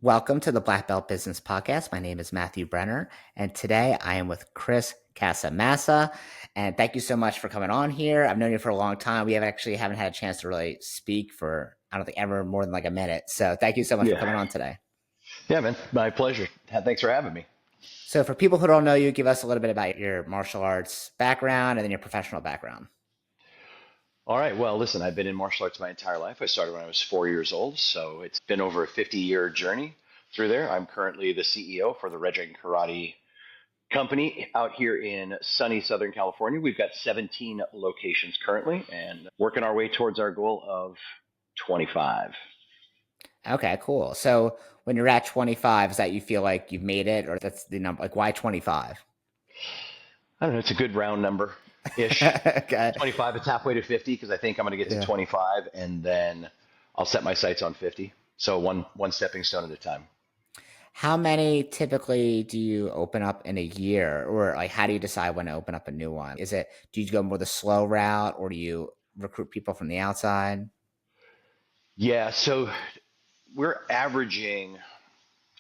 Welcome to the Black Belt Business Podcast. My name is Matthew Brenner, and today I am with Chris Casamassa. And thank you so much for coming on here. I've known you for a long time. We haven't had a chance to really speak for, I don't think, ever more than like a minute. So thank you so much for Yeah. coming on today. Yeah, man. My pleasure. Thanks for having me. So for people who don't know you, give us a little bit about your martial arts background and then your professional background. All right. Well, listen, I've been in martial arts my entire life. I started when I was 4 years old. So it's been over a 50-year journey through there. I'm currently the CEO for the Red Dragon Karate company out here in sunny Southern California. We've got 17 locations currently and working our way towards our goal of 25. Okay, cool. So when you're at 25, is that you feel like you've made it, or that's the number? Like, why 25? I don't know. It's a good round number ish. Okay. 25, it's halfway to 50 because I think I'm going to get to Yeah. 25 and then I'll set my sights on 50. So one stepping stone at a time. How many typically do you open up in a year? Or like how do you decide when to open up a new one? Do you go more the slow route or do you recruit people from the outside? Yeah, so we're averaging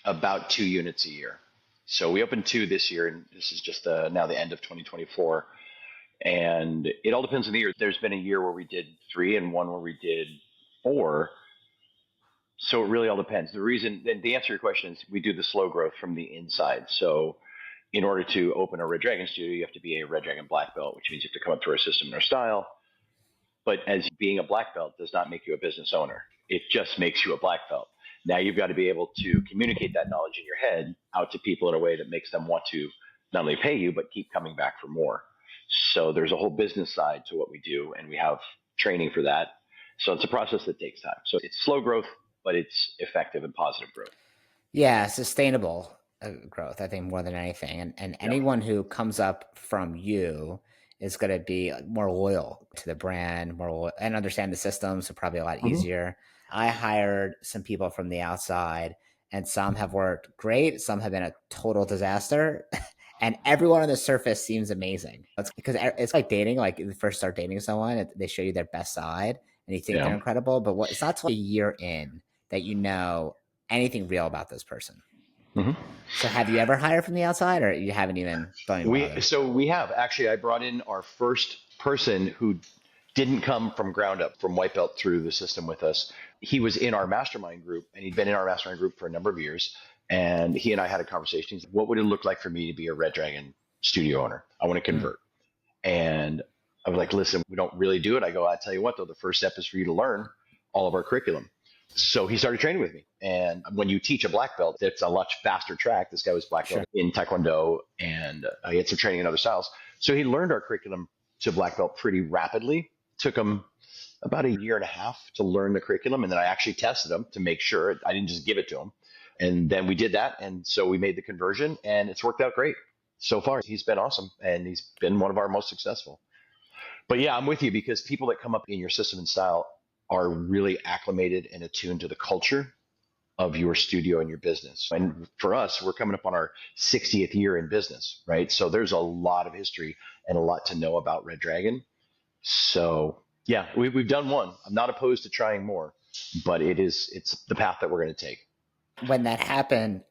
about 2 units a year. So we opened two this year, and this is just now the end of 2024. And it all depends on the year. There's been a year where we did three and one where we did four. So it really all depends. The answer to your question is we do the slow growth from the inside. So in order to open a Red Dragon studio, you have to be a Red Dragon black belt, which means you have to come up to our system and our style. But as being a black belt does not make you a business owner. It just makes you a black belt. Now you've got to be able to communicate that knowledge in your head out to people in a way that makes them want to not only pay you, but keep coming back for more. So there's a whole business side to what we do, and we have training for that. So it's a process that takes time. So it's slow growth, but it's effective and positive growth. Yeah, sustainable growth, I think, more than anything. And Yeah. anyone who comes up from you is going to be more loyal to the brand, and understand the system. So probably a lot Mm-hmm. easier. I hired some people from the outside, and some have worked great. Some have been a total disaster. And everyone on the surface seems amazing. It's because it's like dating. Like you first start dating someone, they show you their best side, and you think they're Yeah. incredible. But it's not till a year in that you know anything real about this person. Mm-hmm. So have you ever hired from the outside, or you haven't even don't even We bother? so we have actually. I brought in our first person who didn't come from ground up from white belt through the system with us. He was in our mastermind group, and he'd been in our mastermind group for a number of years. And he and I had a conversation. He said, "What would it look like for me to be a Red Dragon studio owner? I want to Mm. convert." And I was like, "Listen, we don't really do it." I go, "I tell you what, though, the first step is for you to learn all of our curriculum." So he started training with me. And when you teach a black belt, it's a much faster track. This guy was black belt Sure. in Taekwondo, and he had some training in other styles. So he learned our curriculum to black belt pretty rapidly. Took him about a year and a half to learn the curriculum. And then I actually tested him to make sure I didn't just give it to him. And then we did that. And so we made the conversion, and it's worked out great. So far, he's been awesome, and he's been one of our most successful. But yeah, I'm with you because people that come up in your system and style are really acclimated and attuned to the culture of your studio and your business. And for us, we're coming up on our 60th year in business, right? So there's a lot of history and a lot to know about Red Dragon. So yeah, we've done one. I'm not opposed to trying more, but it's the path that we're going to take. When that happened,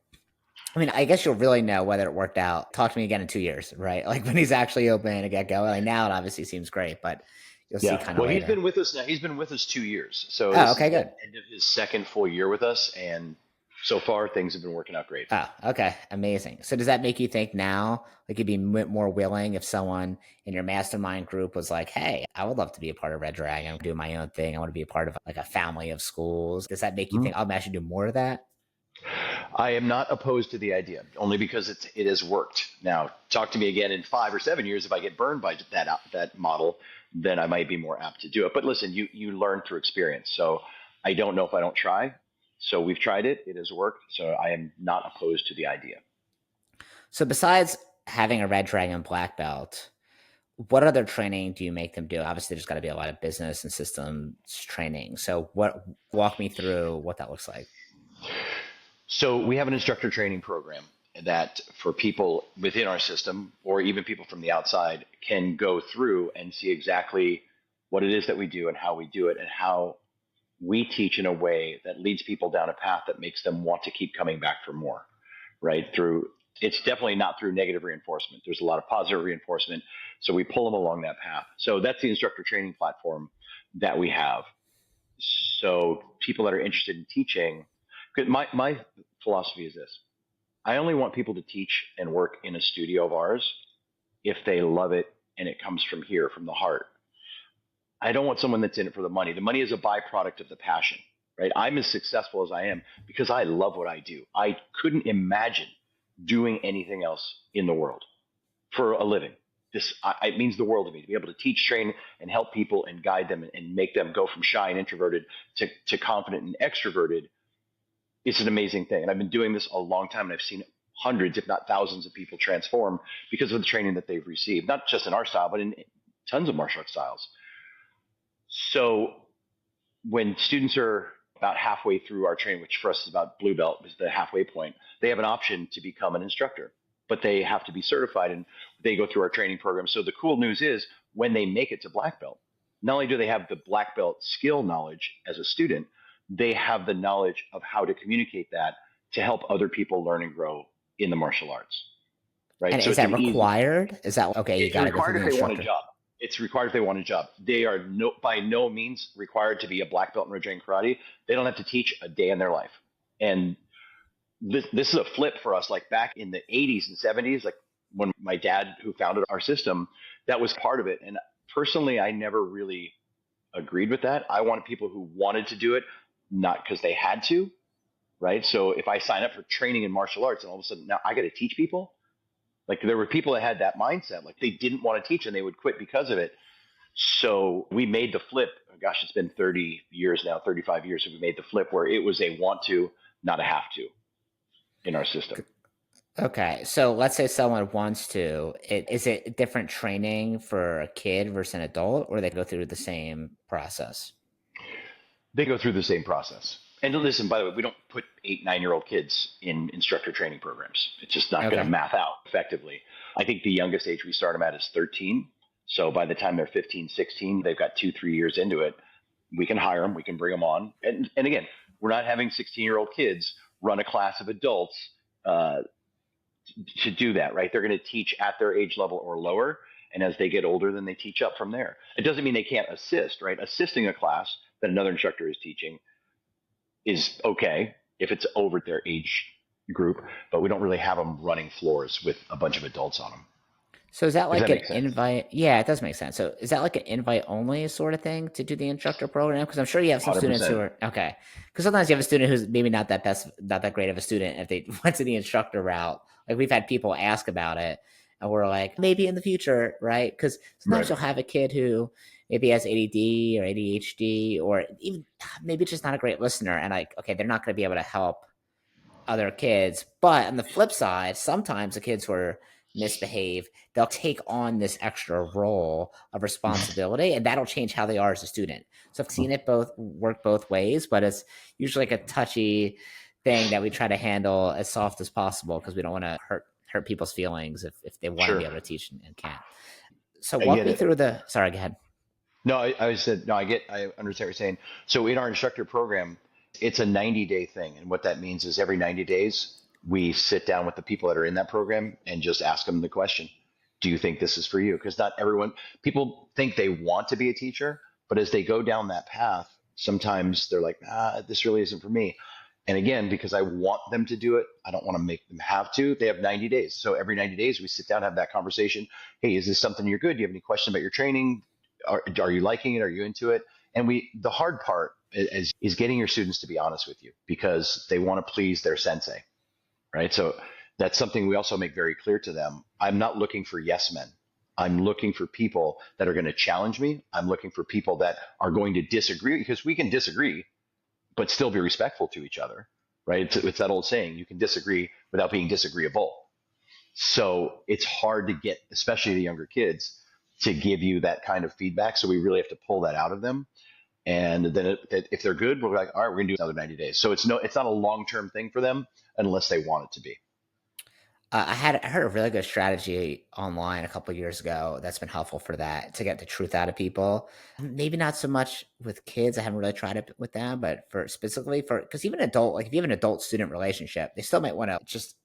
I mean, I guess you'll really know whether it worked out. Talk to me again in 2 years, right? Like when he's actually open to get going. Like now, it obviously seems great, but you'll see Yeah. kind of Well, he's later. been with us now. He's been with us 2 years. So Oh, this is okay, the good. end of his second full year with us. And so far, things have been working out great. Oh, okay, amazing. So does that make you think now, like you'd be more willing if someone in your mastermind group was like, "Hey, I would love to be a part of Red Dragon, do my own thing. I want to be a part of like a family of schools." Does that make you Mhm. think, "Oh, man, I should do more of that"? I am not opposed to the idea, only because it has worked. Now, talk to me again in 5 or 7 years. If I get burned by that model, then I might be more apt to do it. But listen, you learn through experience. So I don't know if I don't try. So we've tried it; it has worked. So I am not opposed to the idea. So besides having a Red Dragon black belt, what other training do you make them do? Obviously, there's got to be a lot of business and systems training. So what walk me through what that looks like. So we have an instructor training program that for people within our system or even people from the outside can go through and see exactly what it is that we do and how we do it and how we teach in a way that leads people down a path that makes them want to keep coming back for more, right? Through it's definitely not through negative reinforcement. There's a lot of positive reinforcement. So we pull them along that path. So that's the instructor training platform that we have. So people that are interested in teaching, my philosophy is this. I only want people to teach and work in a studio of ours if they love it and it comes from here, from the heart. I don't want someone that's in it for the money. The money is a byproduct of the passion, right? I'm as successful as I am because I love what I do. I couldn't imagine doing anything else in the world for a living. It means the world to me to be able to teach, train, and help people and guide them and make them go from shy and introverted to confident and extroverted. It's an amazing thing. And I've been doing this a long time, and I've seen hundreds, if not thousands, of people transform because of the training that they've received, not just in our style, but in tons of martial arts styles. So when students are about halfway through our training, which for us is about blue belt, is the halfway point, they have an option to become an instructor, but they have to be certified and they go through our training program. So the cool news is when they make it to black belt, not only do they have the black belt skill knowledge as a student, they have the knowledge of how to communicate that to help other people learn and grow in the martial arts. Right. And So is it's that an easy, required? Is that okay? You it's got to go through required the if they want a instructor. job. It's required if they want a job. They are by no means required to be a black belt in Brazilian karate. They don't have to teach a day in their life. And this is a flip for us. Like back in the 80s and 70s, like when my dad, who founded our system, that was part of it. And personally, I never really agreed with that. I wanted people who wanted to do it, not because they had to, right? So if I sign up for training in martial arts and all of a sudden now I got to teach people, like there were people that had that mindset, like they didn't want to teach and they would quit because of it. So we made the flip. Gosh, it's been 30 years now, 35 years. So we made the flip where it was a want to, not a have to in our system. Okay, so let's say someone wants to. Is it different training for a kid versus an adult, or they go through the same process? They go through the same process. And listen, by the way, we don't put 8, 9-year-old kids in instructor training programs. It's just not going to Okay. math out effectively. I think the youngest age we start them at is 13. So by the time they're 15, 16, they've got 2, 3 years into it. We can hire them, we can bring them on. And again, we're not having 16-year-old kids run a class of adults uh, to do that, right? They're going to teach at their age level or lower. And as they get older, then they teach up from there. It doesn't mean they can't assist, right? Assisting a class that another instructor is teaching is okay if it's over their age group, but we don't really have them running floors with a bunch of adults on them. So is that If like that an makes sense. invite? Yeah, it does make sense. So is that like an invite only sort of thing to do the instructor program? Because I'm sure you have some students who 100%. are okay. Because sometimes you have a student who's maybe not that great of a student if they went to the instructor route. Like we've had people ask about it, and we're like, maybe in the future, right? Because sometimes Right. you'll have a kid who maybe has ADD or ADHD, or even maybe just not a great listener, and like, okay, they're not going to be able to help other kids. But on the flip side, sometimes the kids who are misbehave, they'll take on this extra role of responsibility, and that'll change how they are as a student. So I've seen it both work both ways, but it's usually like a touchy thing that we try to handle as soft as possible because we don't want to hurt people's feelings if they want to be Sure. able to teach and can't. So I walk get me it. through the sorry, go ahead. No, I said, no, I understand what you're saying. So in our instructor program, it's a 90-day thing. And what that means is every 90 days, we sit down with the people that are in that program and just ask them the question, do you think this is for you? Because not everyone, people think they want to be a teacher, but as they go down that path, sometimes they're like, this really isn't for me. And again, because I want them to do it, I don't want to make them have to. They have 90 days. So every 90 days, we sit down, have that conversation. Hey, is this something you're good? Do you have any questions about your training? Are you liking it? Are you into it? And the hard part is getting your students to be honest with you because they want to please their sensei, right? So that's something we also make very clear to them. I'm not looking for yes men. I'm looking for people that are going to challenge me. I'm looking for people that are going to disagree because we can disagree, but still be respectful to each other, right? It's that old saying, you can disagree without being disagreeable. So it's hard to get, especially the younger kids, to give you that kind of feedback. So we really have to pull that out of them. And then if they're good, we're like, all right, we're gonna do another 90 days. So it's not a long term thing for them unless they want it to be. I heard a really good strategy online a couple years ago that's been helpful for that to get the truth out of people. Maybe not so much with kids. I haven't really tried it with them, but for specifically for because even adult, like if you have an adult student relationship, they still might want to just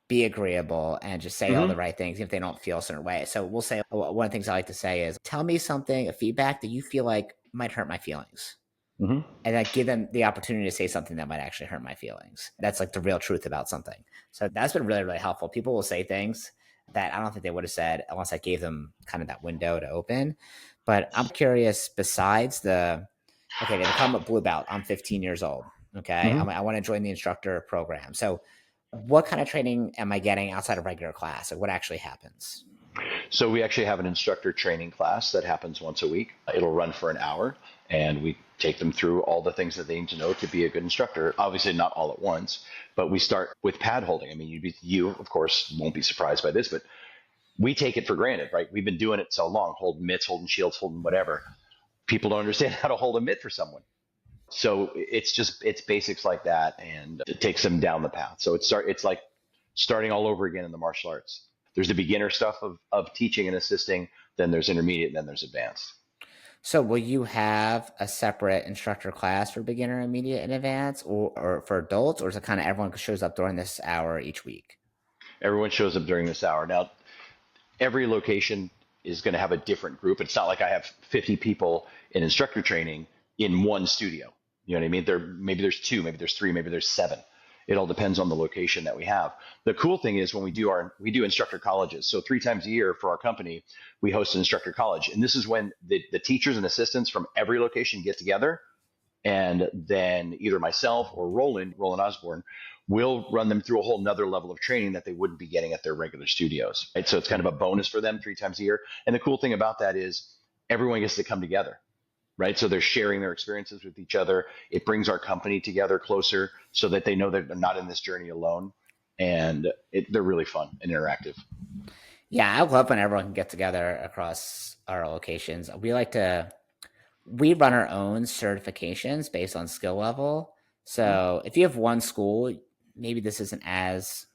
be agreeable and just say all Hmm. the right things if they don't feel a certain way. So we'll say one of the things I like to say is, tell me something, a feedback that you feel like might hurt my feelings, Hmm. and then give them the opportunity to say something that might actually hurt my feelings. That's like the real truth about something. So that's been really, really helpful. People will say things that I don't think they would have said unless I gave them kind of that window to open. But I'm curious, besides okay, they become a blue belt. I'm 15 years old. Okay. Hmm. I want to join the instructor program. So what kind of training am I getting outside of regular class? Like what actually happens? So we actually have an instructor training class that happens once a week. It'll run for an hour, and we take them through all the things that they need to know to be a good instructor. Obviously, not all at once, but we start with pad holding. I mean, you of course won't be surprised by this, but we take it for granted, right? We've been doing it so long, holding mitts, holding shields, holding whatever. People don't understand how to hold a mitt for someone. So it's basics like that, and it takes them down the path. So it's like starting all over again in the martial arts. There's the beginner stuff of teaching and assisting, then there's intermediate, and then there's advanced. So will you have a separate instructor class for beginner, intermediate, and advanced, or for adults, or is it kind of everyone shows up during this hour each week? Everyone shows up during this hour. Now, every location is going to have a different group. It's not like I have 50 people in instructor training in one studio. You know what I mean? Maybe there's two, maybe there's three, maybe there's seven. It all depends on the location that we have. The cool thing is when we do instructor colleges. So 3 times a year for our company, we host an instructor college, and this is when the teachers and assistants from every location get together, and then either myself or Roland Osborne, will run them through a whole nother level of training that they wouldn't be getting at their regular studios. Right? So it's kind of a bonus for them 3 times a year. And the cool thing about that is everyone gets to come together, right? So they're sharing their experiences with each other. It brings our company together closer so that they know that they're not in this journey alone. And they're really fun and interactive. Yeah, I love when everyone can get together across our locations. We run our own certifications based on skill level. Mhm. So if you have one school, maybe this isn't as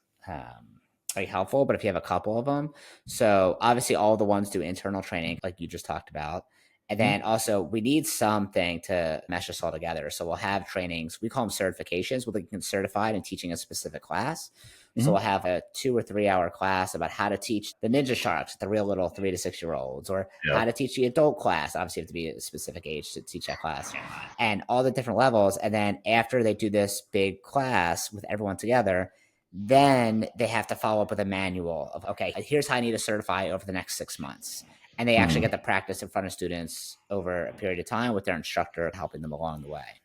like helpful, but if you have a couple of them, so obviously all the ones do internal training, like you just talked about. And Mhm. then also we need something to mesh us all together. So we'll have trainings, we call them certifications, where they can certified in teaching a specific class. So Mhm. we'll have a 2 or 3 hour class about how to teach the ninja sharks, the real little 3 to 6 year olds, or Yeah. how to teach the adult class. Obviously, you have to be a specific age to teach that class, and all the different levels. And then after they do this big class with everyone together, then they have to follow up with a manual of, okay, here's how I need to certify over the next 6 months. And they actually Mhm. get to practice in front of students over a period of time with their instructor helping them along the way.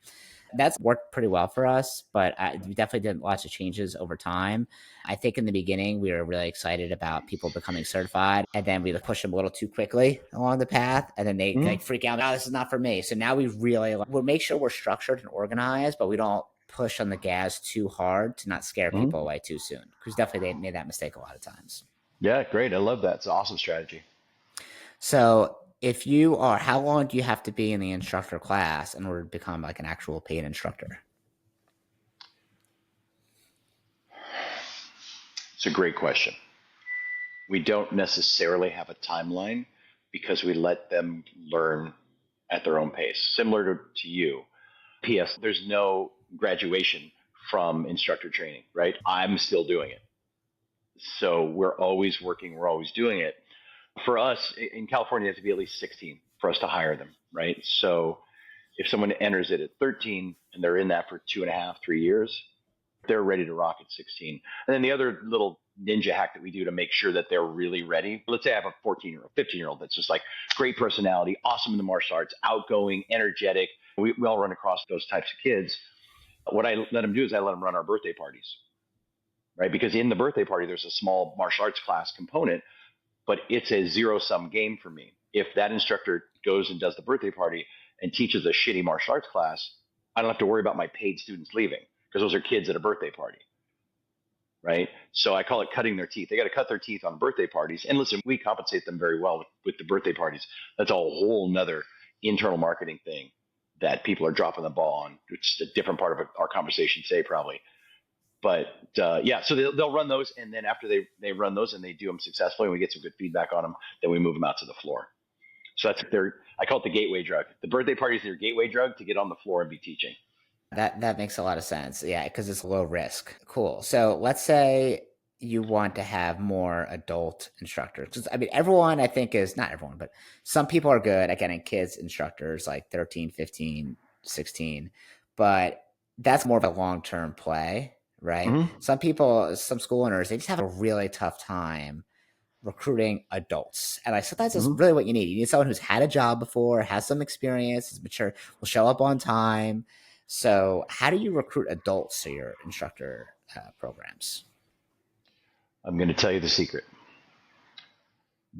That's worked pretty well for us, but we definitely did lots of changes over time. I think in the beginning we were really excited about people becoming certified, and then we push them a little too quickly along the path, and then they Mhm. like freak out. Oh, this is not for me. So now we really we'll make sure we're structured and organized, but we don't push on the gas too hard to not scare Mhm. people away too soon. Because definitely they made that mistake a lot of times. Yeah, great. I love that. It's an awesome strategy. So if you are, how long do you have to be in the instructor class in order to become like an actual paid instructor? It's a great question. We don't necessarily have a timeline because we let them learn at their own pace, similar to you. P.S. There's no graduation from instructor training, right? I'm still doing it. So we're always working, we're always doing it. For us in California, it has to be at least 16 for us to hire them, right? So if someone enters it at 13 and they're in that for 2.5, 3 years, they're ready to rock at 16. And then the other little ninja hack that we do to make sure that they're really ready. Let's say I have a 14-year-old, 15-year-old that's just like great personality, awesome in the martial arts, outgoing, energetic. We all run across those types of kids. What I let them do is I let them run our birthday parties, right? Because in the birthday party, there's a small martial arts class component, but it's a zero sum game for me. If that instructor goes and does the birthday party and teaches a shitty martial arts class, I don't have to worry about my paid students leaving because those are kids at a birthday party, right? So I call it cutting their teeth. They got to cut their teeth on birthday parties. And listen, we compensate them very well with the birthday parties. That's a whole nother internal marketing thing that people are dropping the ball on. It's a different part of our conversation today, probably. But yeah, so they'll run those, and then after they run those and they do them successfully, and we get some good feedback on them, then we move them out to the floor. So that's their, I call it the gateway drug. The birthday party is their gateway drug to get on the floor and be teaching. That makes a lot of sense. Yeah, because it's low risk. Cool. So let's say you want to have more adult instructors. 'Cause, I mean, everyone I think is not everyone, but some people are good at getting kids instructors like 13, 15, 16. But that's more of a long-term play, right? Mm-hmm. Some people, some school owners, they just have a really tough time recruiting adults. And I sometimes that's Mm-hmm. really what you need. You need someone who's had a job before, has some experience, is mature, will show up on time. So, how do you recruit adults to your instructor programs? I'm going to tell you the secret.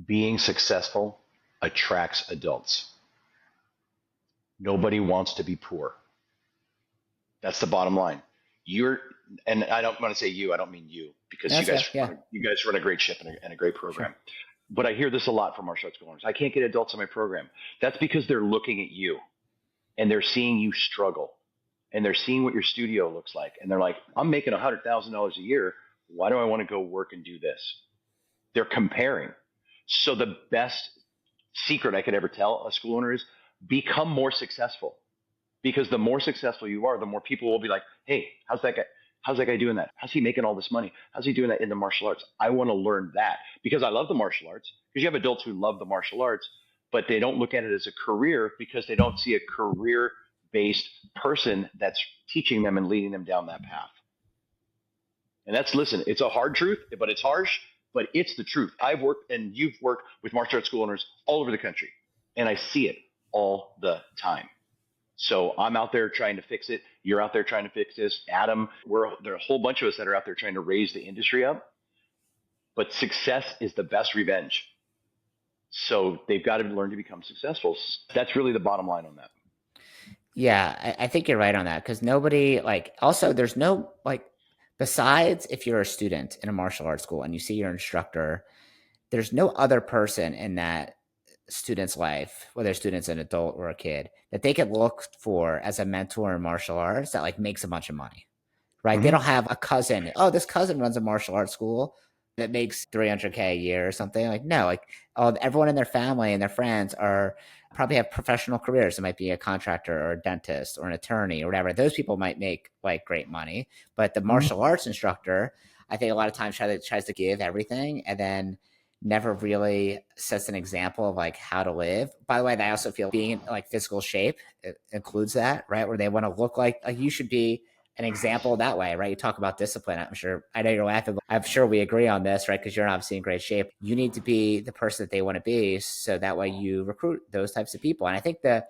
Being successful attracts adults. Nobody wants to be poor. That's the bottom line. You're, and I don't want to say you, I don't mean you, because That's fair. Yeah, you guys run a great ship and a great sure. program. But I hear this a lot from martial arts school owners. I can't get adults in my program. That's because they're looking at you and they're seeing you struggle and they're seeing what your studio looks like. And they're like, I'm making $100,000 a year. Why do I want to go work and do this? They're comparing. So the best secret I could ever tell a school owner is become more successful. Because the more successful you are, the more people will be like, hey, how's that guy? How's that guy doing that? How's he making all this money? How's he doing that in the martial arts? I want to learn that because I love the martial arts. Because you have adults who love the martial arts, but they don't look at it as a career because they don't see a career based person that's teaching them and leading them down that path. And that's, listen, it's a hard truth, but it's harsh, but it's the truth. I've worked and you've worked with martial arts school owners all over the country, and I see it all the time. So I'm out there trying to fix it. You're out there trying to fix this. Adam, there are a whole bunch of us that are out there trying to raise the industry up. But success is the best revenge. So they've got to learn to become successful. That's really the bottom line on that. Yeah, I think you're right on that because nobody like. Also, there's no like. Besides, if you're a student in a martial arts school and you see your instructor, there's no other person in that student's life, whether a student's an adult or a kid, that they could look for as a mentor in martial arts that like makes a bunch of money, right? They Mm-hmm. don't have a cousin. Oh, this cousin runs a martial arts school that makes 300K a year or something. Like, no, like, oh, everyone in their family and their friends are probably have professional careers. It might be a contractor or a dentist or an attorney or whatever. Those people might make like great money, but the Mm-hmm. martial arts instructor, I think a lot of times tries to give everything and then never really sets an example of like how to live. By the way, I also feel being in like physical shape includes that, right? Where they want to look like you should be an example that way, right? You talk about discipline. I'm sure, I know you're laughing, but I'm sure we agree on this, right? Because you're obviously in great shape. You need to be the person that they want to be. So that way you recruit those types of people. And I think the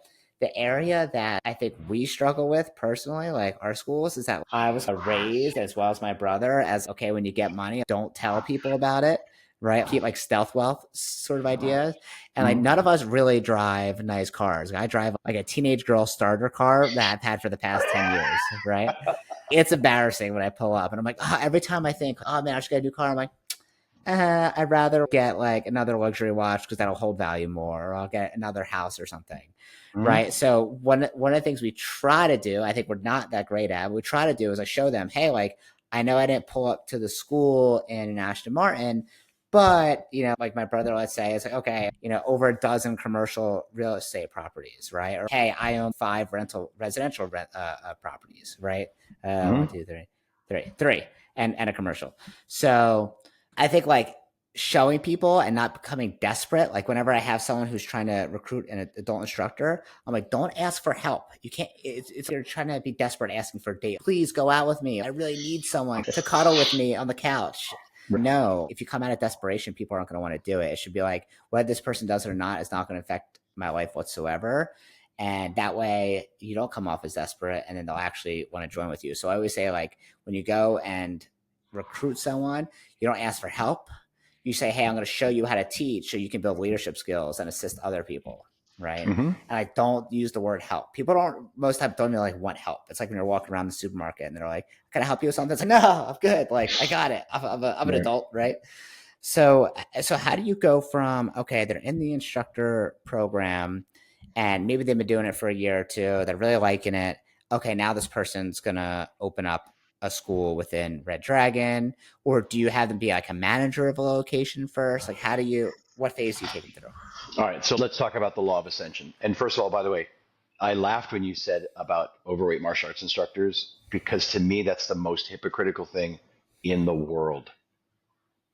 area that I think we struggle with personally, like our schools, is that I was raised as well as my brother as okay, when you get money, don't tell people about it, right? Keep like stealth wealth sort of ideas. And like Mm-hmm. none of us really drive nice cars. I drive like a teenage girl starter car that I've had for the past 10 years, right? It's embarrassing when I pull up and I'm like, oh, every time I think, oh man, I just got a new car, I'm like, I'd rather get like another luxury watch because that'll hold value more, or I'll get another house or something. Mm-hmm. Right. So one of the things we try to do, I think we're not that great at, what we try to do is I show them, hey, like I know I didn't pull up to the school in Ashton Martin, but like my brother, let's say, it's like, okay, over a dozen commercial real estate properties, right? Or hey, I own 5 residential properties, right? One, Mm-hmm. two, three, and a commercial. So I think like showing people and not becoming desperate. Like whenever I have someone who's trying to recruit an adult instructor, I'm like, don't ask for help. You can't. It's you're trying to be desperate, asking for a date. Please go out with me. I really need someone to cuddle with me on the couch. No, if you come out of desperation, people aren't going to want to do it. It should be like whether this person does it or not, it's not going to affect my life whatsoever. And that way you don't come off as desperate and then they'll actually want to join with you. So I always say like when you go and recruit someone, you don't ask for help. You say, hey, I'm going to show you how to teach so you can build leadership skills and assist other people. Right. Mm-hmm. And I don't use the word help. People don't, most times don't even like want help. It's like when you're walking around the supermarket and they're like, can I help you with something? It's like, no, I'm good. Like, I got it. I'm an Right. adult. Right. So how do you go from, okay, they're in the instructor program and maybe they've been doing it for a year or two. They're really liking it. Okay. Now this person's going to open up a school within Red Dragon, or do you have them be like a manager of a location first? Like, what phase do you take them through? All right, so let's talk about the law of ascension. And first of all, by the way, I laughed when you said about overweight martial arts instructors because to me, that's the most hypocritical thing in the world.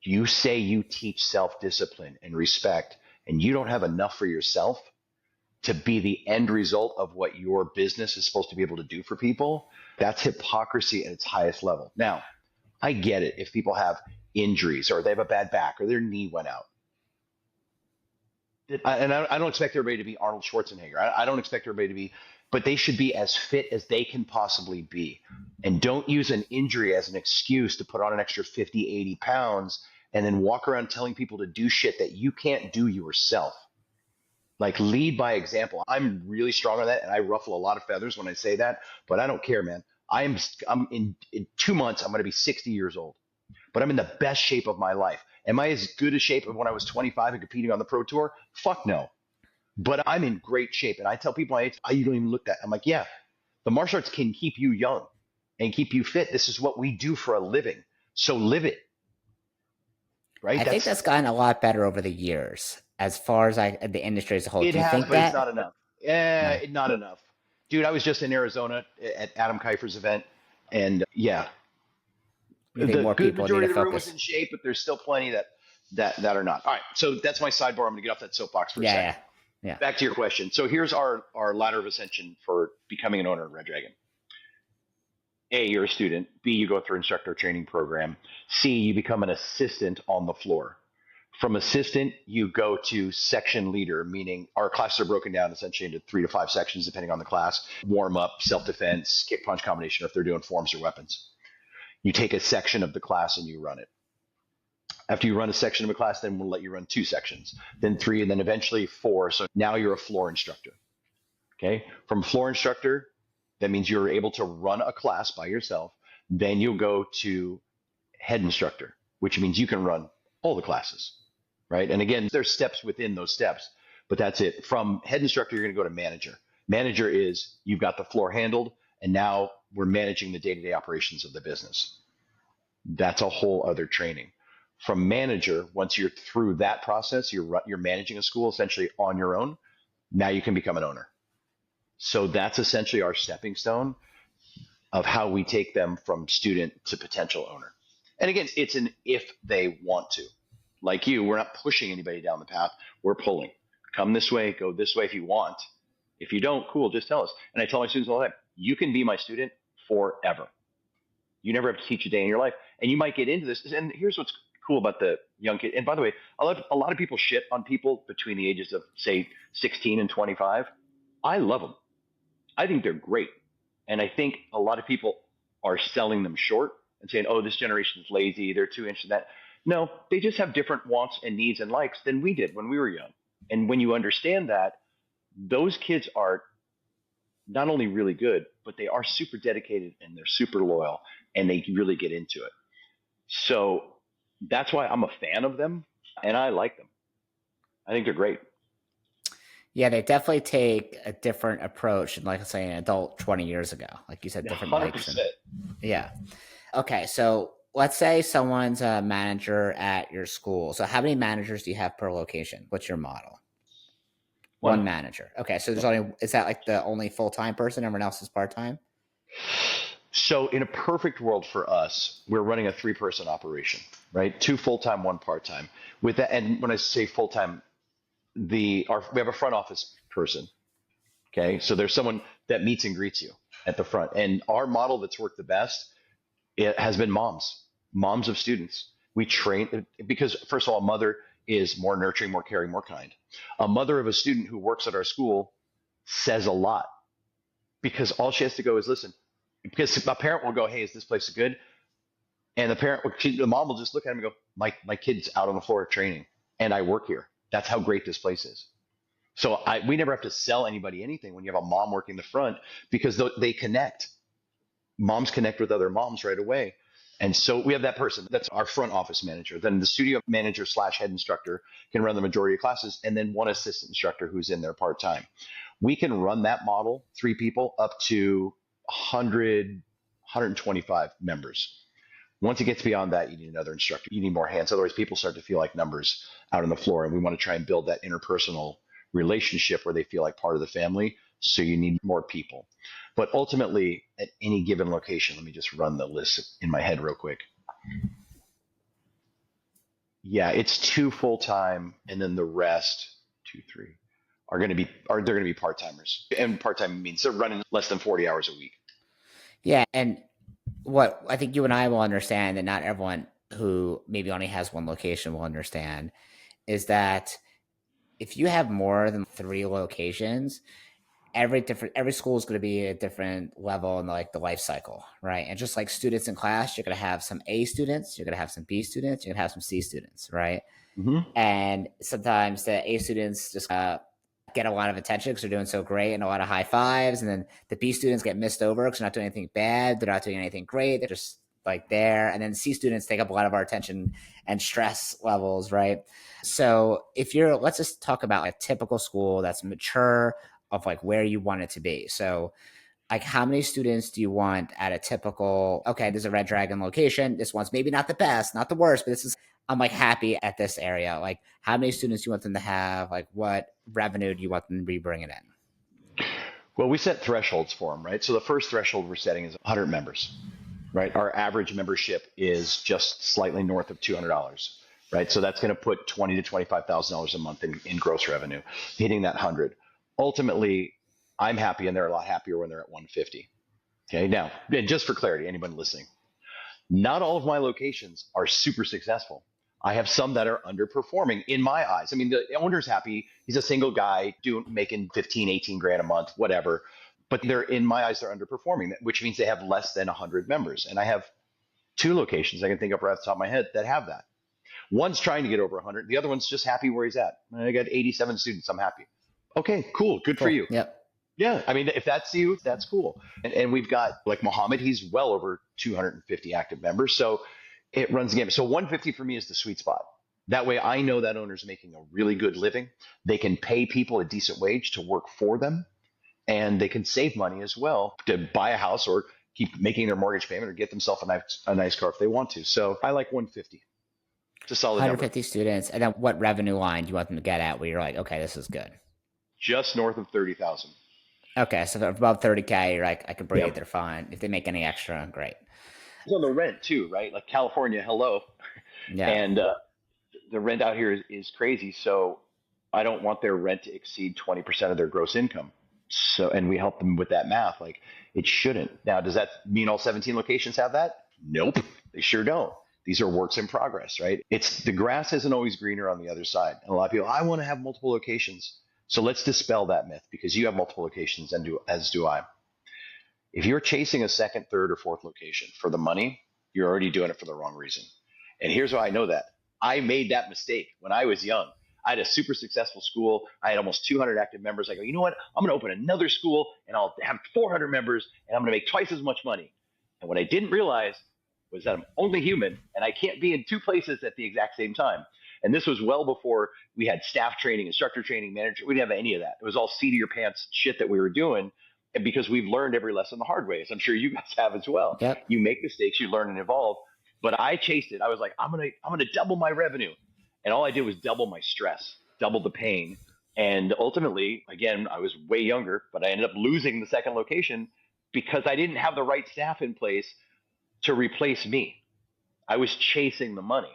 You say you teach self discipline and respect, and you don't have enough for yourself to be the end result of what your business is supposed to be able to do for people. That's hypocrisy at its highest level. Now, I get it if people have injuries or they have a bad back or their knee went out. And I don't expect everybody to be Arnold Schwarzenegger. I don't expect everybody to be, but they should be as fit as they can possibly be. And don't use an injury as an excuse to put on an extra 50, 80 pounds and then walk around telling people to do shit that you can't do yourself. Like lead by example. I'm really strong on that, and I ruffle a lot of feathers when I say that, but I don't care, man. I'm in 2 months, I'm going to be 60 years old, but I'm in the best shape of my life. Am I as good a shape as when I was 25 and competing on the pro tour? Fuck no. But I'm in great shape. And I tell people, you don't even look that. I'm like, yeah, the martial arts can keep you young and keep you fit. This is what we do for a living. So live it. Right? I think that's gotten a lot better over the years as far as the industry as a whole. It Do you has, think but that? it's not enough. No. Not enough. Dude, I was just in Arizona at Adam Keifer's event. And yeah, You think the more good people need majority to of the room was focus? in shape, but there's still plenty that are not. All right, so that's my sidebar. I'm going to get off that soapbox for a second. Yeah. Back to your question. So here's our ladder of ascension for becoming an owner of Red Dragon. A, you're a student. B, you go through instructor training program. C, you become an assistant on the floor. From assistant, you go to section leader, meaning our classes are broken down essentially into 3 to 5 sections, depending on the class. Warm up, self-defense, kick punch combination, if they're doing forms or weapons. You take a section of the class and you run it. After you run a section of a class, then we'll let you run 2 sections, then 3, and then eventually 4. So now you're a floor instructor. Okay. From floor instructor, that means you're able to run a class by yourself. Then you'll go to head instructor, which means you can run all the classes, right? And again, there's steps within those steps, but that's it. From head instructor, you're going to go to manager. Manager is you've got the floor handled, and now we're managing the day-to-day operations of the business. That's a whole other training. From manager, once you're through that process, you're managing a school essentially on your own. Now you can become an owner. So that's essentially our stepping stone of how we take them from student to potential owner. And again, it's an if they want to. Like you, we're not pushing anybody down the path. We're pulling. Come this way, go this way if you want. If you don't, cool, just tell us. And I tell my students all the time, you can be my student forever. You never have to teach a day in your life. And you might get into this. And here's what's cool about the young kid. And by the way, a lot of people shit on people between the ages of, say, 16 and 25. I love them. I think they're great. And I think a lot of people are selling them short and saying, oh, this generation is lazy. They're too interested in that. No, they just have different wants and needs and likes than we did when we were young. And when you understand that, those kids are not only really good, but they are super dedicated and they're super loyal and they really get into it. So that's why I'm a fan of them and I like them. I think they're great. Yeah, they definitely take a different approach than, like, say, an adult 20 years ago. Like you said, different 100%. likes. Yeah. Okay, so let's say someone's a manager at your school. So how many managers do you have per location? What's your model? One manager. Okay, so is that like the only full-time person? Everyone else is part-time? So in a perfect world for us, we're running a 3-person operation, right? 2 full-time, 1 part-time. With that, and when I say full-time, we have a front office person. Okay. So there's someone that meets and greets you at the front. And our model that's worked the best, it has been moms of students. We train because first of all, a mother is more nurturing, more caring, more kind. A mother of a student who works at our school says a lot because all she has to go is listen, because a parent will go, hey, is this place good? And the mom will just look at him and go, my kid's out on the floor training and I work here. That's how great this place is. So we never have to sell anybody anything when you have a mom working the front because they connect. Moms connect with other moms right away. And so we have that person. That's our front office manager. Then the studio manager / head instructor can run the majority of classes and then 1 assistant instructor who's in there part-time. We can run that model, 3 people up to 100, 125 members. Once it gets beyond that, you need another instructor. You need more hands. Otherwise, people start to feel like numbers out on the floor. And we want to try and build that interpersonal relationship where they feel like part of the family. So you need more people. But ultimately, at any given location, let me just run the list in my head real quick. Yeah, it's 2 full-time, and then the rest, 2, 3, they're going to be part-timers. And part-time means they're running less than 40 hours a week. Yeah, and what I think you and I will understand, and not everyone who maybe only has one location will understand, is that if you have more than 3 locations, every school is going to be a different level in like the life cycle, right? And just like students in class, you're going to have some A students, you're going to have some B students, you're going to have some C students, right? Mm-hmm. And sometimes the A students just get a lot of attention because they're doing so great and a lot of high fives, and then the B students get missed over because they're not doing anything bad, they're not doing anything great, they're just like there. And then C students take up a lot of our attention and stress levels, right? So let's just talk about a typical school that's mature of like where you want it to be. So like how many students do you want at a typical, okay, there's a Red Dragon location. This one's maybe not the best, not the worst, but I'm like happy at this area. Like how many students do you want them to have? Like what revenue do you want them to be bringing in? Well, we set thresholds for them, right? So the first threshold we're setting is 100 members, right? Our average membership is just slightly north of $200, right? So that's going to put $20,000 to $25,000 a month in gross revenue, hitting that 100. Ultimately, I'm happy, and they're a lot happier when they're at 150. Okay, now, and just for clarity, anyone listening, not all of my locations are super successful. I have some that are underperforming in my eyes. I mean, the owner's happy. He's a single guy making 15, 18 grand a month, whatever. But in my eyes, they're underperforming, which means they have less than 100 members. And I have 2 locations I can think of right off the top of my head that have that. One's trying to get over 100. The other one's just happy where he's at. I got 87 students. I'm happy. Okay, cool. Good for you. Yep. Yeah, I mean, if that's you, that's cool. And we've got like Mohammed, he's well over 250 active members. So it runs the gamut. So 150 for me is the sweet spot. That way I know that owner's making a really good living. They can pay people a decent wage to work for them, and they can save money as well to buy a house or keep making their mortgage payment or get themselves a nice car if they want to. So I like 150. It's a solid 150 number. students. And then what revenue line do you want them to get at where you're like, okay, this is good? Just north of 30,000. Okay, so above 30K, you're like, I can breathe, Yep. they're fine. If they make any extra, great. It's on the rent too, right? Like California, hello. Yeah. And the rent out here is crazy. So I don't want their rent to exceed 20% of their gross income. So, and we help them with that math. Like it shouldn't. Now, does that mean all 17 locations have that? Nope, they sure don't. These are works in progress, right? It's the grass isn't always greener on the other side. And a lot of people, I want to have multiple locations. So let's dispel that myth because you have multiple locations, and as do I. If you're chasing a second, third, or fourth location for the money, you're already doing it for the wrong reason. And here's why I know that. I made that mistake when I was young. I had a super successful school. I had almost 200 active members. I go, you know what? I'm going to open another school and I'll have 400 members and I'm going to make twice as much money. And what I didn't realize was that I'm only human and I can't be in 2 places at the exact same time. And this was well before we had staff training, instructor training, manager. We didn't have any of that. It was all seat of your pants shit that we were doing. And because we've learned every lesson the hard way, as I'm sure you guys have as well. Yep. You make mistakes, you learn and evolve. But I chased it. I was like, I'm gonna double my revenue. And all I did was double my stress, double the pain. And ultimately, again, I was way younger, but I ended up losing the second location because I didn't have the right staff in place to replace me. I was chasing the money.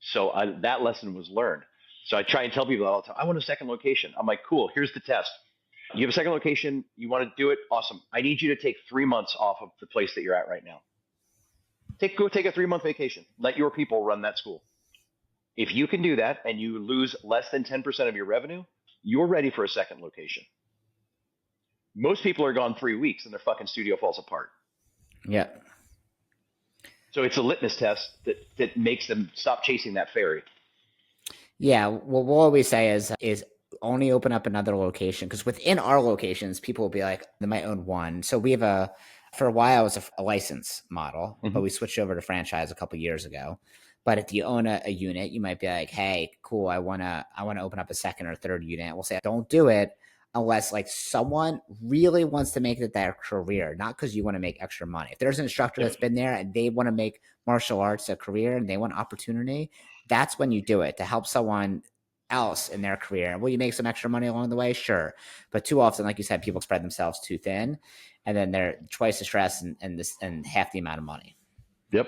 So that lesson was learned. So I try and tell people all the time, I want a second location. I'm like, cool, here's the test. You have a second location, you want to do it? Awesome. I need you to take 3 months off of the place that you're at right now. Go take a 3-month vacation. Let your people run that school. If you can do that and you lose less than 10% of your revenue, you're ready for a second location. Most people are gone 3 weeks and their fucking studio falls apart. Yeah. So it's a litmus test that makes them stop chasing that ferry. Yeah. Well, what we say is only open up another location, because within our locations, people will be like, they might own one. So we have for a while, it was a license model, but we switched over to franchise a couple years ago. But if you own a unit, you might be like, hey, cool, I want to open up a second or third unit. We'll say, don't do it. unless like someone really wants to make it their career, not because you want to make extra money. If there's an instructor that's Yep. been there and they want to make martial arts a career and they want opportunity, that's when you do it to help someone else in their career. Will you make some extra money along the way? Sure. But too often, like you said, people spread themselves too thin and then they're twice the stress and half the amount of money. Yep.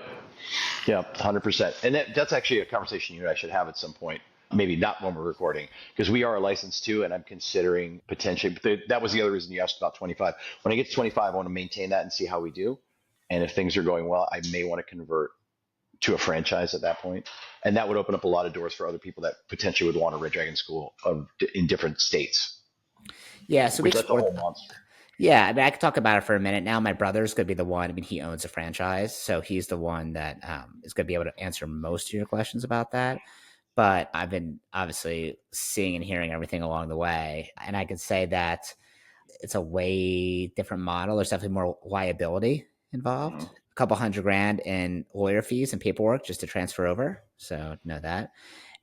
Yeah, 100%. And that's actually a conversation you and I should have at some point. Maybe not when we're recording, because we are licensed too, and I'm considering potentially. But that was the other reason you asked about 25. When I get to 25, I want to maintain that and see how we do. And if things are going well, I may want to convert to a franchise at that point, and that would open up a lot of doors for other people that potentially would want a Red Dragon School in different states. Yeah, so we Which that's a explored. whole monster. Yeah, I mean, I could talk about it for a minute. Now, my brother's going to be the one. I mean, he owns a franchise, so he's the one that is going to be able to answer most of your questions about that. But I've been obviously seeing and hearing everything along the way, and I can say that it's a way different model. There's definitely more liability involved. Mm-hmm. A couple $100,000 in lawyer fees and paperwork just to transfer over. So know that.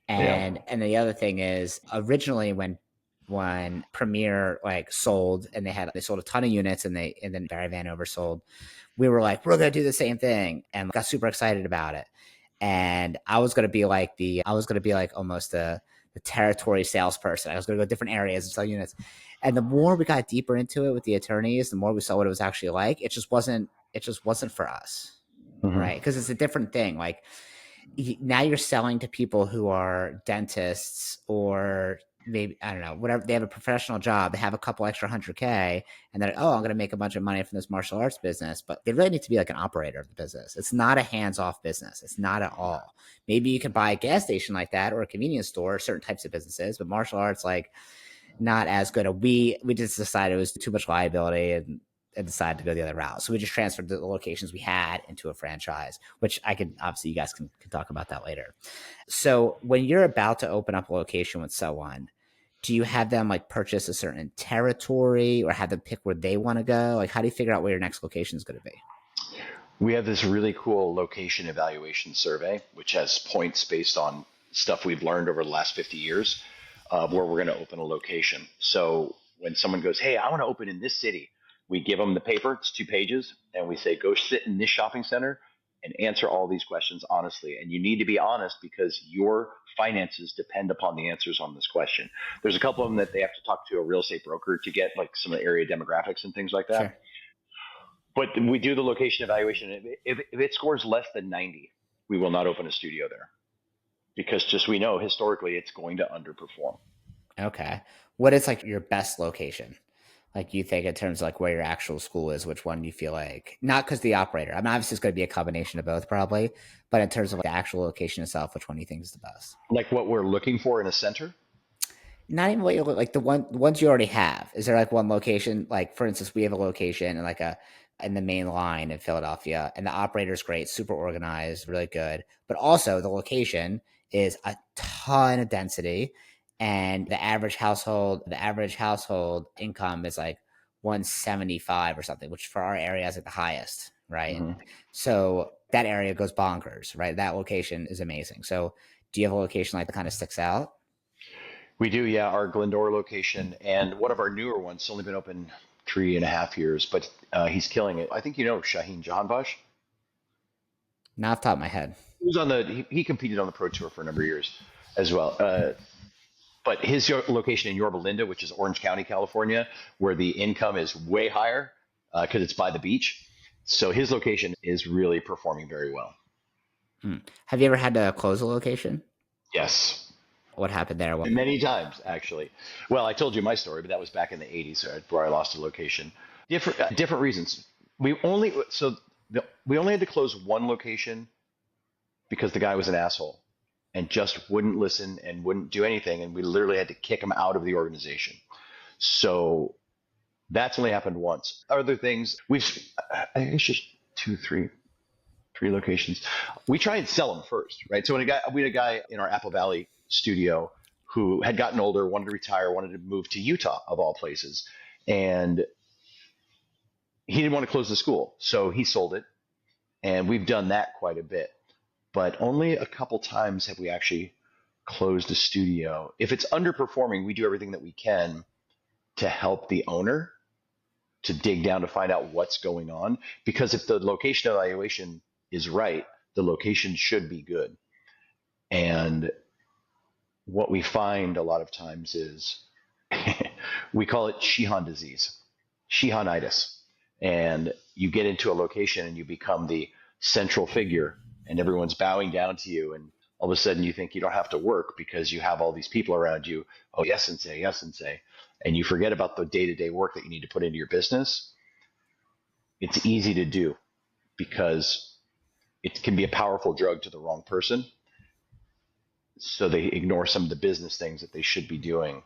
Yeah. And the other thing is originally when Premiere like sold and they sold a ton of units and then Barry Van oversold, we were like, we're gonna do the same thing and got super excited about it. And I was gonna be like almost the territory salesperson. I was gonna go to different areas and sell units. And the more we got deeper into it with the attorneys, the more we saw what it was actually like. It just wasn't for us. Mm-hmm. Right. Because it's a different thing. Like now you're selling to people who are dentists or maybe I don't know whatever they have a professional job, they have a couple extra 100K and they're I'm going to make a bunch of money from this martial arts business, but they really need to be like an operator of the business. It's not a hands-off business. It's not at all. Maybe you can buy a gas station like that or a convenience store, certain types of businesses, but martial arts like not as good. We just decided it was too much liability and decided to go the other route. So we just transferred the locations we had into a franchise, which I could obviously you guys can talk about that later. So when you're about to open up a location with someone, do you have them like purchase a certain territory or have them pick where they want to go? Like how do you figure out where your next location is going to be? We have this really cool location evaluation survey, which has points based on stuff we've learned over the last 50 years where we're going to open a location. So when someone goes, hey, I want to open in this city, we give them the paper, it's 2 pages, and we say, go sit in this shopping center and answer all these questions honestly. And you need to be honest because your finances depend upon the answers on this question. There's a couple of them that they have to talk to a real estate broker to get like some of the area demographics and things like that. Sure. But we do the location evaluation. If it scores less than 90, we will not open a studio there because just we know historically it's going to underperform. Okay. What is like your best location? Like you think in terms of like where your actual school is, which one you feel like, not because the operator. I mean, obviously it's going to be a combination of both probably, but in terms of like the actual location itself, which one do you think is the best? Like what we're looking for in a center? Not even what you look like the ones you already have. Is there like one location? Like for instance, we have a location in like a in the main line in Philadelphia, and the operator's great, super organized, really good. But also the location is a ton of density, and the average household income is like 175 or something, which for our area is like the highest, right? Mm-hmm. So that area goes bonkers, right? That location is amazing. So do you have a location like that kind of sticks out? We do, yeah. Our Glendora location and one of our newer ones, only been open 3.5 years, but he's killing it. I think you know Shaheen Jahanbash. Not off the top of my head. He was he competed on the Pro Tour for a number of years as well. But his location in Yorba Linda, which is Orange County, California, where the income is way higher because it's by the beach. So his location is really performing very well. Have you ever had to close a location? Yes, What happened there? many times actually. Well, I told you my story, but that was back in the '80s where I lost a location. Different reasons. We only had to close one location because the guy was an asshole and just wouldn't listen and wouldn't do anything, and we literally had to kick him out of the organization. So that's only happened once. Other things I think it's just three locations. We try and sell them first, right? So we had a guy in our Apple Valley studio who had gotten older, wanted to retire, wanted to move to Utah of all places, and he didn't want to close the school, so he sold it, and we've done that quite a bit. But only a couple times have we actually closed a studio. If it's underperforming, we do everything that we can to help the owner to dig down to find out what's going on. Because if the location evaluation is right, the location should be good. And what we find a lot of times is we call it Shihan disease, Shihanitis. And you get into a location and you become the central figure, and everyone's bowing down to you. And all of a sudden you think you don't have to work because you have all these people around you. Oh, yes, and say, yes, and say. And you forget about the day to day work that you need to put into your business. It's easy to do because it can be a powerful drug to the wrong person. So they ignore some of the business things that they should be doing.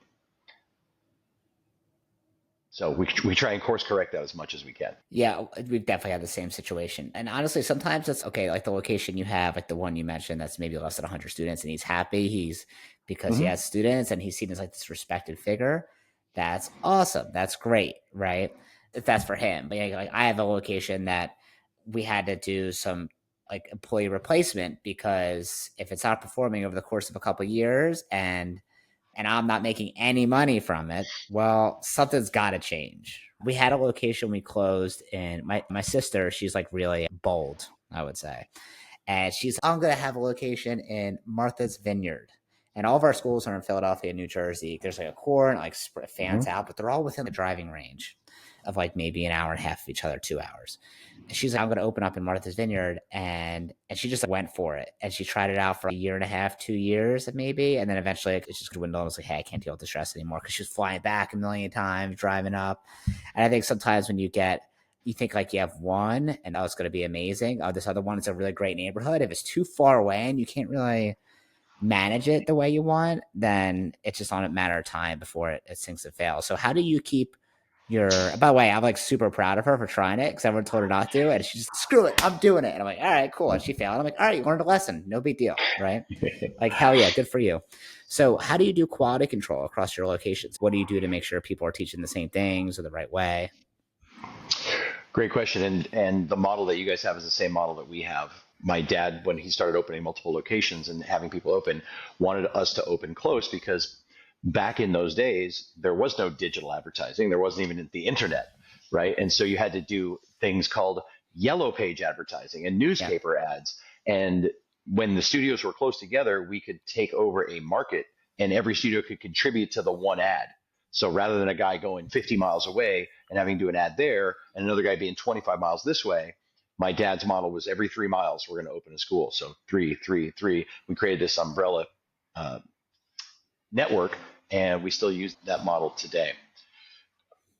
So we try and course correct that as much as we can. Yeah, we've definitely had the same situation. And honestly, sometimes it's okay, like the location you have, like the one you mentioned, that's maybe less than 100 students, and he's happy. He's because he Mm-hmm. has students and he's seen as like this respected figure. That's awesome. That's great, right? If that's for him. But yeah, like I have a location that we had to do some like employee replacement because if it's not performing over the course of a couple of years and I'm not making any money from it, well, something's got to change. We had a location we closed, and my sister, she's like really bold, I would say. And she's, I'm going to have a location in Martha's Vineyard. And all of our schools are in Philadelphia and New Jersey. There's like a core and like fans Mm-hmm. out, but they're all within the driving range of like maybe an hour and a half of each other, 2 hours. And she's like, I'm going to open up in Martha's Vineyard. And she just like, went for it. And she tried it out for a year and a half, 2 years maybe. And then eventually like, it's just dwindled. I was like, hey, I can't deal with the stress anymore because she's flying back a million times, driving up. And I think sometimes when you think like you have one and oh, it's going to be amazing. Oh, this other one is a really great neighborhood. If it's too far away and you can't really manage it the way you want, then it's just on a matter of time before it sinks and fails. So how do you keep by the way, I'm like super proud of her for trying it because everyone told her not to. And she's just, screw it, I'm doing it. And I'm like, all right, cool. And she failed. I'm like, all right, you learned a lesson. No big deal. Right. Like, hell yeah, good for you. So how do you do quality control across your locations? What do you do to make sure people are teaching the same things or the right way? Great question. And the model that you guys have is the same model that we have. My dad, when he started opening multiple locations and having people open, wanted us to open close because back in those days, there was no digital advertising. There wasn't even the internet, right? And so you had to do things called yellow page advertising and Yeah. newspaper ads. And when the studios were close together, we could take over a market and every studio could contribute to the one ad. So rather than a guy going 50 miles away and having to do an ad there and another guy being 25 miles this way, my dad's model was every 3 miles we're going to open a school. So three, three, three. We created this umbrella uh, network, and we still use that model today.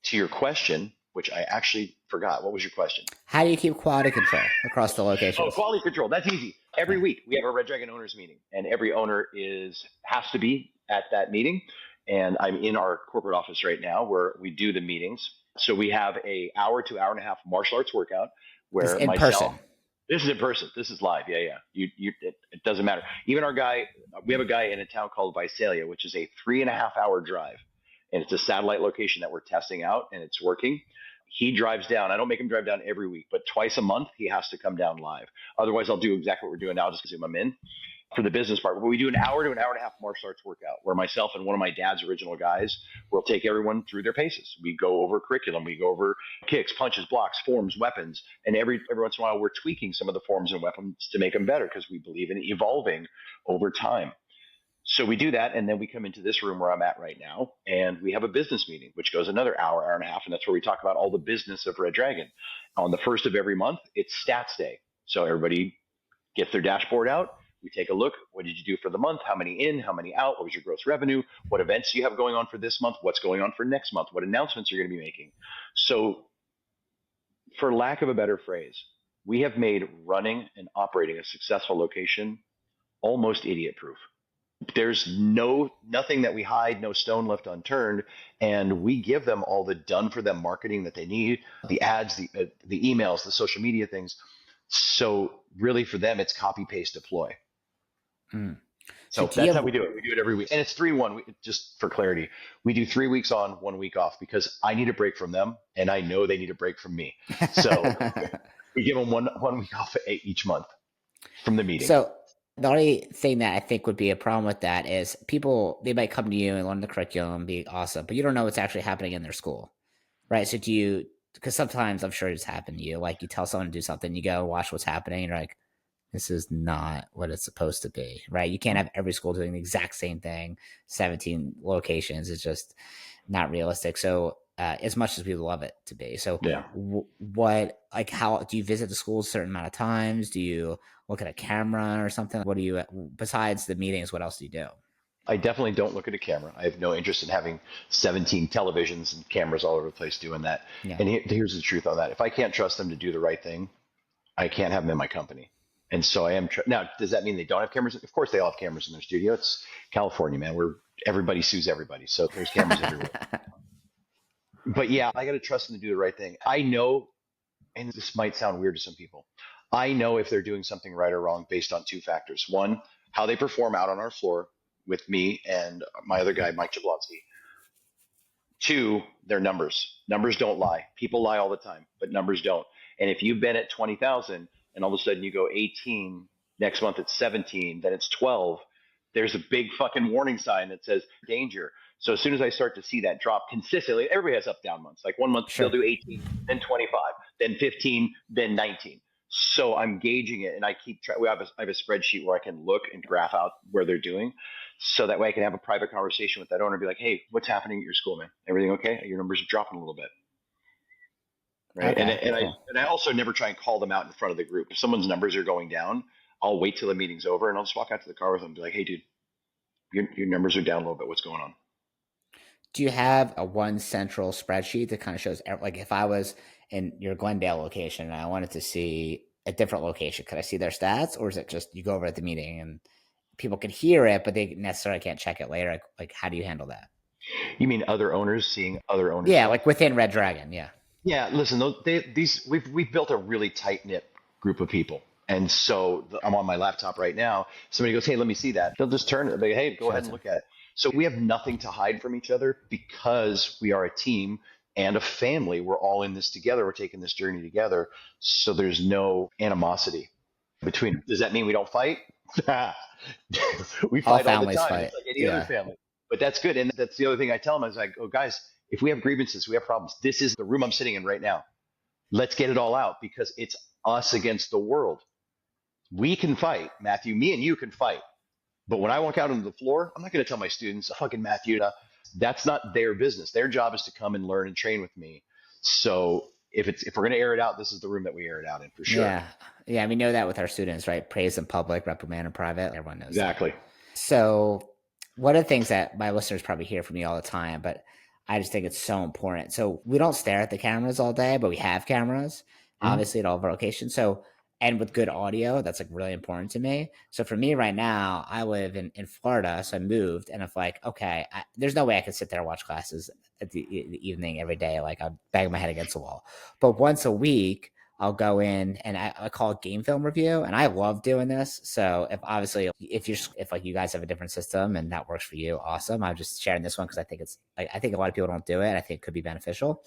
To your question, which I actually forgot, what was your question? How do you keep quality control across the Oh, locations? quality control. That's easy. Every Yeah. week we have a Red Dragon owners meeting, and every owner has to be at that meeting. And I'm in our corporate office right now where we do the meetings. So we have a hour to hour and a half martial arts workout This where in myself. person. This is in person. This is live. Yeah, yeah. It doesn't matter. Even our guy, we have a guy in a town called Visalia, which is a 3.5 hour drive, and it's a satellite location that we're testing out, and it's working. He drives down. I don't make him drive down every week, but twice a month he has to come down live. Otherwise, I'll do exactly what we're doing now, just zoom him in for the business part. But we do an hour to an hour and a half martial arts workout where myself and one of my dad's original guys will take everyone through their paces. We go over curriculum, we go over kicks, punches, blocks, forms, weapons, and every once in a while we're tweaking some of the forms and weapons to make them better because we believe in evolving over time. So we do that, and then we come into this room where I'm at right now, and we have a business meeting, which goes another hour, hour and a half, and that's where we talk about all the business of Red Dragon. On the first of every month, it's stats day. So everybody gets their dashboard out. We take a look. What did you do for the month? How many in? How many out? What was your gross revenue? What events do you have going on for this month? What's going on for next month? What announcements are you going to be making? So, for lack of a better phrase, we have made running and operating a successful location almost idiot proof. There's nothing that we hide, no stone left unturned, and we give them all the done for them marketing that they need, the ads, the emails, the social media things. So really for them it's copy paste deploy. Mm. So So do you that's how have we do it. We do it every week. And it's 3-1. Just for clarity, we do 3 weeks on, 1 week off because I need a break from them and I know they need a break from me. So we give them one week off each month from the meeting. so The only thing that I think would be a problem with that is people, they might come to you and learn the curriculum, be awesome, but you don't know what's actually happening in their school, right? So do you, because sometimes I'm sure it's happened to you, like you tell someone to do something, you go watch what's happening, and you're like, this is not what it's supposed to be, right? You can't have every school doing the exact same thing, 17 locations. It's just not realistic. So, as much as we love it to be. So, Yeah. what, like, how do you visit the school a certain amount of times? Do you look at a camera or something? What do you, besides the meetings, what else do you do? I definitely don't look at a camera. I have no interest in having 17 televisions and cameras all over the place doing that. Yeah, And here's the truth on that. If I can't trust them to do the right thing, I can't have them in my company. And so I am now. Does that mean they don't have cameras? Of course, they all have cameras in their studio. It's California, man, where everybody sues everybody. So there's cameras everywhere. But yeah, I got to trust them to do the right thing. I know, and this might sound weird to some people. I know if they're doing something right or wrong based on two factors. One, how they perform out on our floor with me and my other guy, Mike Jablonski. Two, their numbers. Numbers don't lie. People lie all the time, but numbers don't. And if you've been at 20,000 and all of a sudden you go 18, next month it's 17, then it's 12, there's a big fucking warning sign that says danger. So as soon as I start to see that drop consistently, everybody has up down months. Like one month they'll sure. do 18, then 25, then 15, then 19. So I'm gauging it, and I keep track. I have a spreadsheet where I can look and graph out where they're doing, so that way I can have a private conversation with that owner and be like, "Hey, what's happening at your school, man? Everything okay? Your numbers are dropping a little bit, right?" And Okay, and I cool. and I also never try and call them out in front of the group. If someone's numbers are going down, I'll wait till the meeting's over and I'll just walk out to the car with them and be like, "Hey, dude, your numbers are down a little bit. What's going on?" Do you have a one central spreadsheet that kind of shows, like, if I was in your Glendale location and I wanted to see a different location, could I see their stats, or is it just you go over at the meeting and people can hear it, but they necessarily can't check it later? Like how do you handle that? You mean other owners seeing other owners' Yeah, stuff? like within Red Dragon. Yeah, Yeah, listen, these we've built a really tight knit group of people, and so I'm on my laptop right now. Somebody goes, "Hey, let me see that." They'll just turn it. They'll be, "Hey, go show ahead it and to them. look at it." So we have nothing to hide from each other because we are a team and a family. We're all in this together. We're taking this journey together. So there's no animosity between. Does that mean we don't fight? We All fight all the families time, fight. just like any other Yeah, family. But that's good, and that's the other thing I tell them. I was like, "Oh, guys, if we have grievances, we have problems. This is the room I'm sitting in right now. Let's get it all out because it's us against the world. We can fight, Matthew. Me and you can fight. But when I walk out onto the floor, I'm not going to tell my students, fucking Matthew, that's not their business. Their job is to come and learn and train with me. So if we're going to air it out, this is the room that we air it out in for sure." yeah, yeah. We know that with our students, right? Praise in public, reprimand in private. Everyone knows that. Exactly. So, one of the things that my listeners probably hear from me all the time, but I just think it's so important. So, we don't stare at the cameras all day, but we have cameras, Mm-hmm. obviously, at all of our locations. So, and with good audio, that's like really important to me. So, for me right now, I live in Florida. So, I moved, and if like, okay, there's no way I could sit there and watch classes at the evening every day. Like, I'd bang my head against the wall. But once a week, I'll go in and I call it game film review, and I love doing this. So if obviously if like you guys have a different system and that works for you, awesome. I'm just sharing this one because I think it's like I think a lot of people don't do it. And I think it could be beneficial.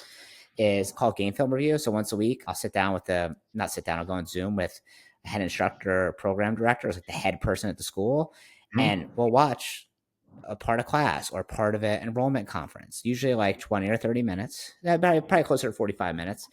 Is called game film review. So once a week, I'll sit down with the not sit down. I'll go on Zoom with a head instructor, program director, like the head person at the school, and Mm-hmm. we'll watch a part of class or part of an enrollment conference, usually like 20 or 30 minutes, probably closer to 45 minutes.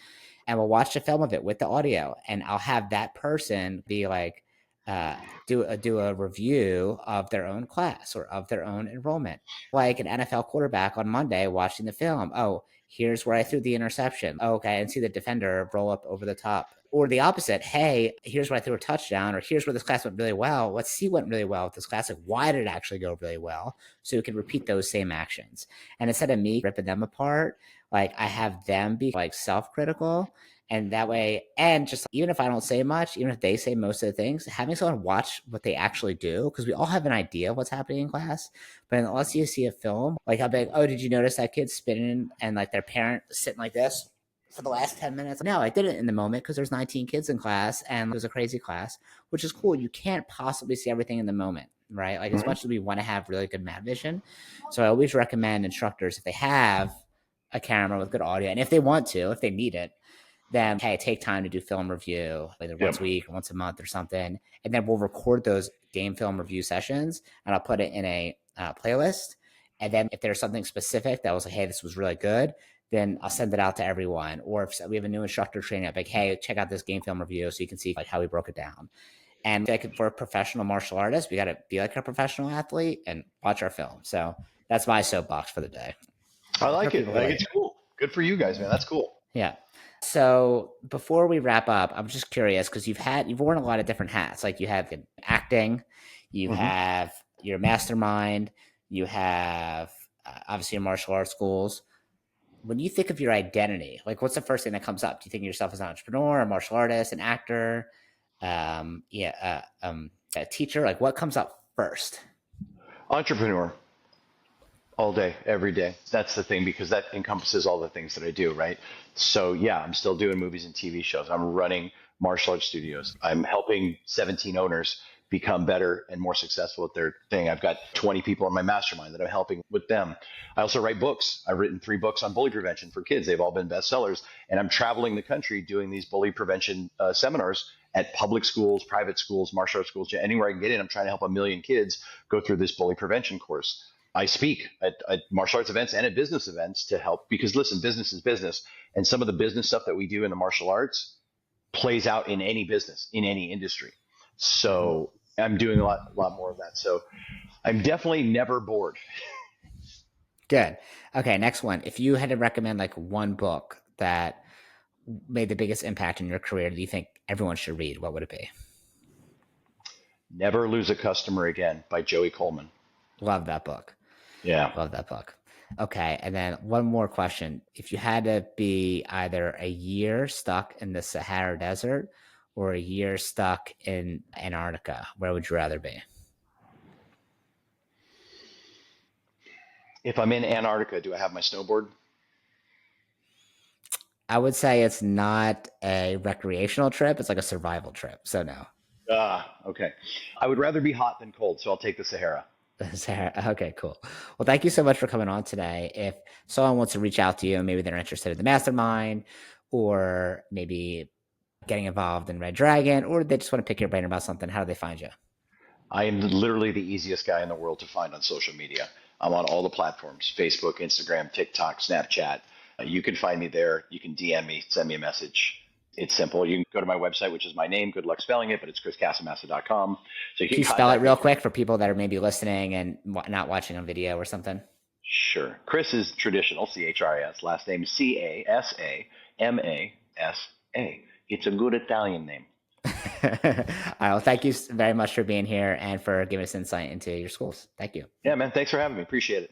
And we'll watch the film of it with the audio. And I'll have that person be like, uh, do a review of their own class or of their own enrollment, like an NFL quarterback on Monday watching the film. Oh, here's where I threw the interception. Oh, okay, and see the defender roll up over the top. Or the opposite. Hey, here's where I threw a touchdown, or here's where this class went really well. Let's see what went really well with this class. Like, why did it actually go really well? So we can repeat those same actions. And instead of me ripping them apart, like I have them be like self-critical, and that way, and just even if I don't say much, even if they say most of the things, having someone watch what they actually do, because we all have an idea of what's happening in class, but unless you see a film, like I'll be like, oh, did you notice that kid spinning and like their parent sitting like this for the last 10 minutes? No, I didn't in the moment because there's 19 kids in class and it was a crazy class, which is cool. You can't possibly see everything in the moment, right? Like as Mm-hmm. much as we want to have really good map vision. So I always recommend instructors, if they have a camera with good audio and if they want to, if they need it, then, hey, take time to do film review, either Yep. once a week or once a month or something. And then we'll record those game film review sessions and I'll put it in a playlist. And then if there's something specific that was like, hey, this was really good, then I'll send it out to everyone. Or if we have a new instructor training, I'm like, hey, check out this game film review so you can see like how we broke it down. And like for a professional martial artist, we got to be like a professional athlete and watch our film. So that's my soapbox for the day. I For like it. people I who think like it's it. cool. Good for you guys, man. That's cool. Yeah. So before we wrap up, I'm just curious because you've worn a lot of different hats. Like you have acting, you Hmm. have your mastermind, you have obviously your martial arts schools. When you think of your identity, like what's the first thing that comes up? Do you think of yourself as an entrepreneur, a martial artist, an actor, a teacher? Like what comes up first? Entrepreneur. All day, every day. That's the thing because that encompasses all the things that I do, right? So yeah, I'm still doing movies and TV shows. I'm running martial arts studios. I'm helping 17 owners become better and more successful at their thing. I've got 20 people in my mastermind that I'm helping with them. I also write books. I've written 3 books on bully prevention for kids. They've all been bestsellers. And I'm traveling the country doing these bully prevention seminars at public schools, private schools, martial arts schools, anywhere I can get in. I'm trying to help 1 million kids go through this bully prevention course. I speak at martial arts events and at business events to help because listen, business is business. And some of the business stuff that we do in the martial arts plays out in any business, in any industry. Mm-hmm. So I'm doing a lot more of that. So I'm definitely never bored. Good. Okay, next one. If you had to recommend like one book that made the biggest impact in your career that you think everyone should read, what would it be? Never Lose a Customer Again by Joey Coleman. Love that book. Yeah. Love that book. Okay, and then one more question. If you had to be either a year stuck in the Sahara Desert or a year stuck in Antarctica, where would you rather be? If I'm in Antarctica, do I have my snowboard? I would say it's not a recreational trip, it's like a survival trip. So no. Okay. I would rather be hot than cold, so I'll take the Sahara. Sahara. Okay, cool. Well, thank you so much for coming on today. If someone wants to reach out to you, maybe they're interested in the mastermind or maybe getting involved in Red Dragon, or they just want to pick your brain about something, how do they find you? I am literally the easiest guy in the world to find on social media. I'm on all the platforms: Facebook, Instagram, TikTok, Snapchat. You can find me there. You can DM me, send me a message. It's simple. You can go to my website, which is my name. Good luck spelling it, but it's chriscasamassa.com. So you Can can you spell it contact me real from quick there. for people that are maybe listening and not watching on video or something? Sure. Chris is traditional, Chris. Last name Casamassa. It's a good Italian name. All right. Well, thank you very much for being here and for giving us insight into your schools. Thank you. Yeah, man. Thanks for having me. Appreciate it.